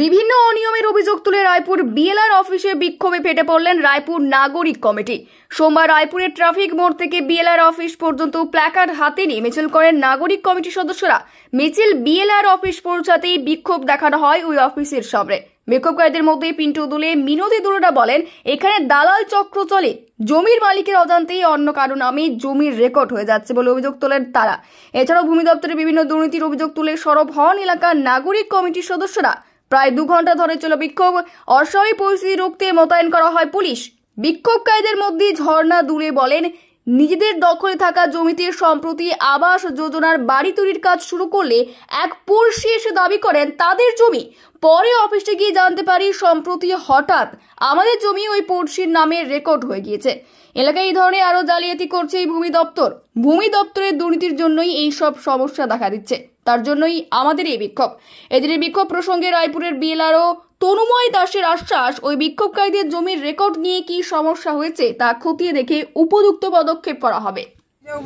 বিভিন্ন অনিয়মের অভিযোগ তুলে রায়পুর বিএলআর অফিসে বিক্ষোভে ফেটে পড়লেন রায়পুর নাগরিক কমিটি। সোমবার রায়পুরের ট্রাফিক মোড় থেকে বিএলআর অফিস পর্যন্ত প্ল্যাকার্ড হাতে নিয়ে মিছিল করেন নাগরিক কমিটির সদস্যরা। মিছিল বিএলআর অফিস পৌঁছাতেই বিক্ষোভ দেখানো হয় ওই অফিসের সামনে। বিক্ষোভকারীদের মধ্যে পিন্টু দুলে, মিনতি দুলেরা বলেন, এখানে দালাল চক্র চলে। জমির মালিকের অজান্তেই অন্য কারো নামে জমির রেকর্ড হয়ে যাচ্ছে বলে অভিযোগ তোলেন তারা। এছাড়াও ভূমি দপ্তরের বিভিন্ন দুর্নীতির অভিযোগ তুলে সরব হন এলাকার নাগরিক কমিটির সদস্যরা। প্রায় 2 ঘন্টা ধরে চলা বিক্ষোভ। অস্বাভাবিক পরিস্থিতি রুখতে মোতায়েন করা হয় পুলিশ। বিক্ষোভকারীদের মধ্যে ঝর্ণা দুলে বলেন, নিজেদের দখলে থাকা জমিতে সম্প্রতি আবাস যোজনার বাড়ি তৈরির কাজ শুরু করলে এক পড়শি এসে দাবি করেন তাদের জমি। পরে অফিসে গিয়ে জানতে পারি সম্প্রতি হঠাৎ আমাদের জমি ওই পড়শির নামে রেকর্ড হয়ে গিয়েছে। এলাকায় এই ধরনের আরো জালিয়াতি করছে এই ভূমি দপ্তর। ভূমি দপ্তরের দুর্নীতির জন্যই এই সব সমস্যা দেখা দিচ্ছে, তার জন্যই আমাদের এই বিক্ষোভ। এদিনের বিক্ষোভ প্রসঙ্গে রায়পুরের বিএলআরও তনুময় দাসের আশ্বাস, ওই বিক্ষোভকারীদের জমির রেকর্ড নিয়ে কি সমস্যা হয়েছে তা খতিয়ে দেখে উপযুক্ত পদক্ষেপ করা হবে।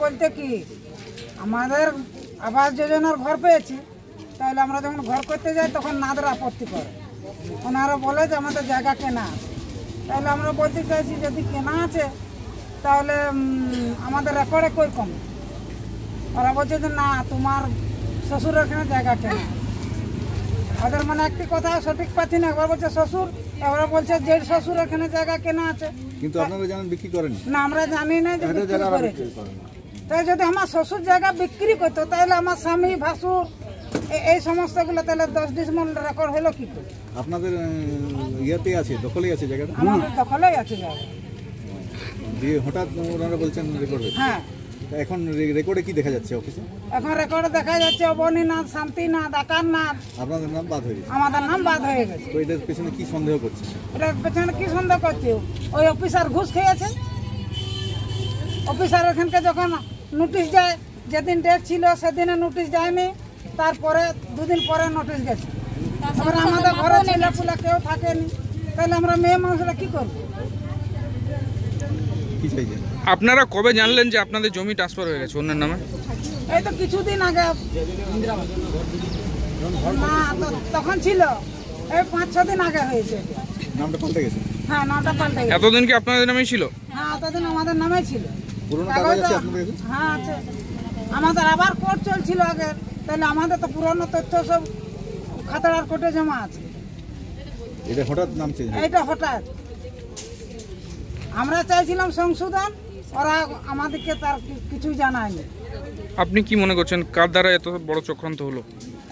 বলতে কি, আমাদের আবাস যোজনার ঘর পেয়েছি, তাহলে আমরা যখন ঘর করতে যাই তখন নাদের আপত্তি করে। ওনারা বলে যে আমাদের জায়গা কেনা, তাহলে আমরা বলতে চাইছি যদি কেনা আছে তাহলে আমাদের রেকর্ডে কই কম। ওরা বলছে যে না, তোমার শ্বশুরের এখানে জায়গা কেনা। ওদের মানে একটি কথা সঠিক পাচ্ছি না। একবার বলছে শ্বশুর, এবার বলছে যে শ্বশুর এখানে জায়গা কেনা আছে। কিন্তু আপনারা জানেন বিক্রি করেন না, আমরা জানি না যে বিক্রি করে। তাই যদি আমার শ্বশুর জায়গা বিক্রি করতো তাহলে আমার স্বামী, ভাসুর, এই সমস্তগুলো তাহলে 10 ডিসিমল রেকর্ড হলো কি করে? আপনাদের ইয়াতেই আছে, দখলেই আছে জায়গাটা? আমাদের দখলেই আছে জায়গা। দিয়ে হঠাৎ ওনারা বলছেন রেকর্ড হয়েছে। হ্যাঁ, এখন রেকর্ডে কি দেখা যাচ্ছে অফিসে? এখন রেকর্ডে দেখা যাচ্ছে অবনীনাথ, শান্তিনাথ, আকারনাথ। আপনাদের নাম বাদ হয়ে গেছে? আমাদের নাম বাদ হয়ে গেছে। তো এটার পেছনে কি সন্দেহ করছে? এটার পেছনে কি সন্দেহ করছে? ওই অফিসার ঘুষ খেয়েছে। অফিসার এখানকে যখন নোটিশ যায়, যেদিন ডেট ছিল সেদিনে নোটিশ যায়নি, তারপরে 2 দিন পরে নোটিশ গেছে। তারপরে আমাদের ঘরে ছেলেপুলা কেউ থাকেনি, তাহলে আমরা মেয়ে মানুষরা কি করবো? কি চাইছেন আপনারা? কবে জানলেন যে আপনাদের জমি ট্রান্সফার হয়ে গেছে অন্যের নামে? এই তো কিছুদিন আগে। না, তখন ছিল এই 5-6 দিন আগে হয়েছে। নামটা পাল্টে গেছে? হ্যাঁ, নামটা পাল্টে গেছে। এতদিন কি আপনাদের নামেই ছিল? হ্যাঁ, এতদিন আমাদের নামে ছিল। পুরনো কাগজ আছে আপনাদের কাছে? হ্যাঁ, আছে। আমাদের আবার কোর্ট চলছিল আগে, তাহলে আমাদের তো পুরনো তথ্য সব খাতার কোর্টে জমা আছে। এটা হঠাৎ নাম চেঞ্জ? এইটা হঠাৎ। আমরা চাইছিলাম সংশোধন, ওরা আমাদেরকে তার কিছু জানায়নি। আপনি কি মনে করছেন কার দ্বারা এত বড় চক্রান্ত হলো?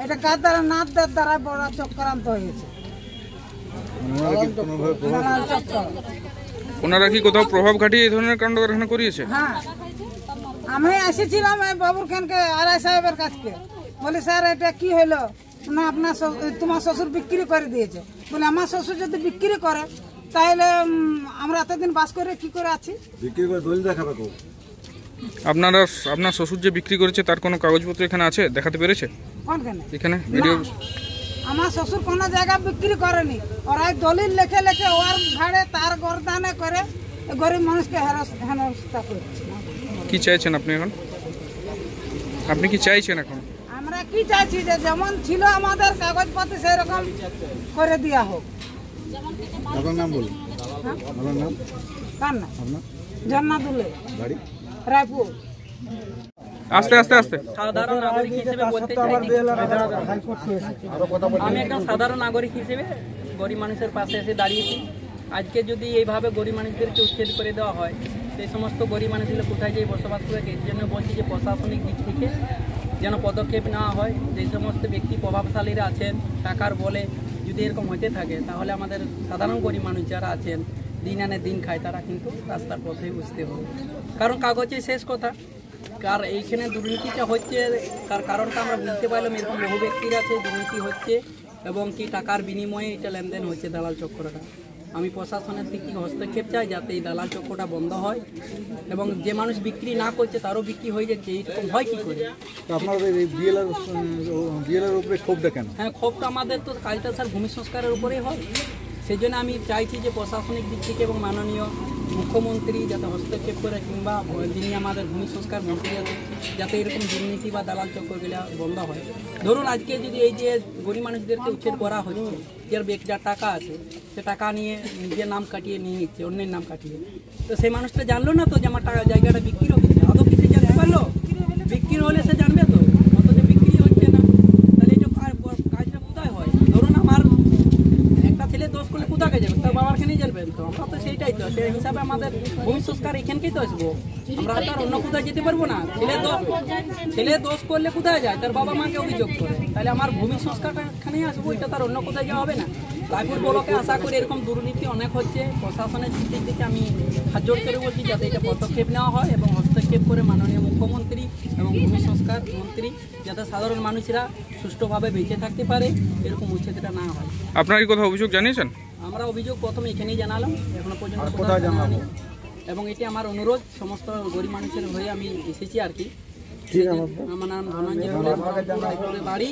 এটা কার দ্বারা? নাথদের দ্বারা বড় চক্রান্ত হয়েছে। ওনারা কি কোথাও প্রভাব খাটিয়ে এই ধরনের কাণ্ড কারখানা করিয়েছে? হ্যাঁ, আমি এসেছিলাম এই বাবুর খানকে আরআই সাহেবের কাছে। বলি, স্যার এটা কি হলো? না, আপনার তোমার শ্বশুর বিক্রি করে দিয়েছে। বলে, আমার শ্বশুর যদি বিক্রি করে তাহলে আমরা এতদিন বাস করে কি করে আছি? বিক্রি করে দলিল দেখাবে তো। আপনার শ্বশুর যে বিক্রি করেছে তার কোনো কাগজপত্র এখানে আছে? দেখাতে পেরেছে? কোনখানে? এখানে ভিডিও। আমার শ্বশুর কোনো জায়গা বিক্রি করেনি। ওরা দলিল লেখে লেখে ওর ঘাড়ে তার গরদানে করে গরিব মানুষকে হেনস্থা করছে। কি চাইছেন আপনি এখন? আপনি কি চাইছেন এখন? আমরা কি চাইছি যে যেমন ছিল আমাদের কাগজপত্র সেরকম করে দেওয়া হোক। আপনার নাম বলুন। আপনার নাম? কার নাম? আপনার? ঝর্ণা দুলে, বাড়ি রায়পুর। আস্তে আস্তে আস্তে। সাধারণ নাগরিক হিসেবে বলতে চাই, আমি একজন সাধারণ নাগরিক হিসেবে গরিব মানুষের পাশে এসে দাঁড়িয়েছি। আজকে যদি এইভাবে গরিব মানুষদেরকে উচ্ছেদ করে দেওয়া হয়, সেই সমস্ত গরিব মানুষগুলো কোথায় যেয়ে বসবাস করে? এর জন্য বলছি যে প্রশাসনিক দিক থেকে যেন পদক্ষেপ নেওয়া হয়। যে সমস্ত ব্যক্তি প্রভাবশালীরা আছেন, টাকার বলে যদি এরকম হতে থাকে, তাহলে আমাদের সাধারণ গরিব মানুষ যারা আছেন, দিন আনে দিন খায়, তারা কিন্তু রাস্তার পথেই বুঝতে হবে। কারণ কাগজে শেষ কথা। কার এইখানে দুর্নীতিটা হচ্ছে, তার কারণটা আমরা বুঝতে পারলাম। এরকম বহু ব্যক্তির আছে দুর্নীতি হচ্ছে এবং কি টাকার বিনিময়ে এটা লেনদেন হচ্ছে, দালাল চক্রটা। আমি প্রশাসনের দিক থেকে হস্তক্ষেপ চাই যাতে এই দালাল চক্রটা বন্ধ হয় এবং যে মানুষ বিক্রি না করছে তারও বিক্রি হয়ে যাচ্ছে। এইরকম হয় কি করে? আপনাদের এই বিএলআর উপরে ক্ষোভটা কেন? হ্যাঁ, ক্ষোভটা আমাদের তো কাজটা স্যার ভূমি সংস্কারের উপরেই হয়। সেই জন্য আমি চাইছি যে প্রশাসনিক দিক থেকে এবং মাননীয় মুখ্যমন্ত্রী যাতে হস্তক্ষেপ করে কিংবা যিনি আমাদের ভূমি সংস্কার মন্ত্রী আছে যাতে এরকম দুর্নীতি বা দালাল চক্রগুলো বন্ধ হয়। ধরুন আজকে যদি এই যে গরিব মানুষদেরকে উচ্ছেদ করা হচ্ছে, যার যার টাকা আছে সে টাকা নিয়ে নিজের নাম কাটিয়ে নিয়ে নিচ্ছে, অন্যের নাম কাটিয়ে, তো সেই মানুষটা জানলো না তো যে আমার টাকা জায়গাটা বিক্রি হচ্ছে, আদৌ কিছু জানতে পারলো? বিক্রি হলে সে জানবে তো, অথচ বিক্রি হচ্ছে না। তাহলে এই যে কাজটা কোথায় হয়? ধরুন আমার একটা ছেলে দোষ করলে কোথাকে যাবে? তার বাবার খানেই যাবেন তো, আমরা তো সেইটাই তো, সেই হিসাবে আমাদের ভূমি সংস্কার এখানকেই তো আসবো, আমরা তো আর অন্য কোথায় যেতে পারবো না। ছেলে দোষ করলে কোথায় যায়? তার বাবা মাকে অভিযোগ করে, তাহলে আমার ভূমি সংস্কারটা এখানেই আসবো, এটা তার অন্য কোথায় যাওয়া হবে না। রায়পুর ব্লকে আশা করি এরকম দুর্নীতি অনেক হচ্ছে, প্রশাসনের দিক থেকে আমি হাত জোড় করে বলছি যাতে এটা পদক্ষেপ নেওয়া হয় এবং হস্তক্ষেপ করে মাননীয় মুখ্যমন্ত্রী এবং ভূমি সংস্কার মন্ত্রী যাতে সাধারণ মানুষেরা সুষ্ঠুভাবে বেঁচে থাকতে পারে, এরকম উচ্ছেদটা না হয়। আপনার কি কোথাও অভিযোগ জানিয়েছেন? আমরা অভিযোগ প্রথমে এখানেই জানালাম, এখনো পর্যন্ত কোথাও জানাইনি। এবং এটি আমার অনুরোধ সমস্ত গরিব মানুষের হয়ে আমি এসেছি আর কি। আমার নাম ধনঞ্জয় দুলে, রায়পুরে বাড়ি।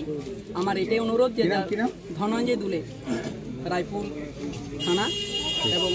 আমার এটাই অনুরোধ যে ধনঞ্জয় দুলে, রায়পুর থানা এবং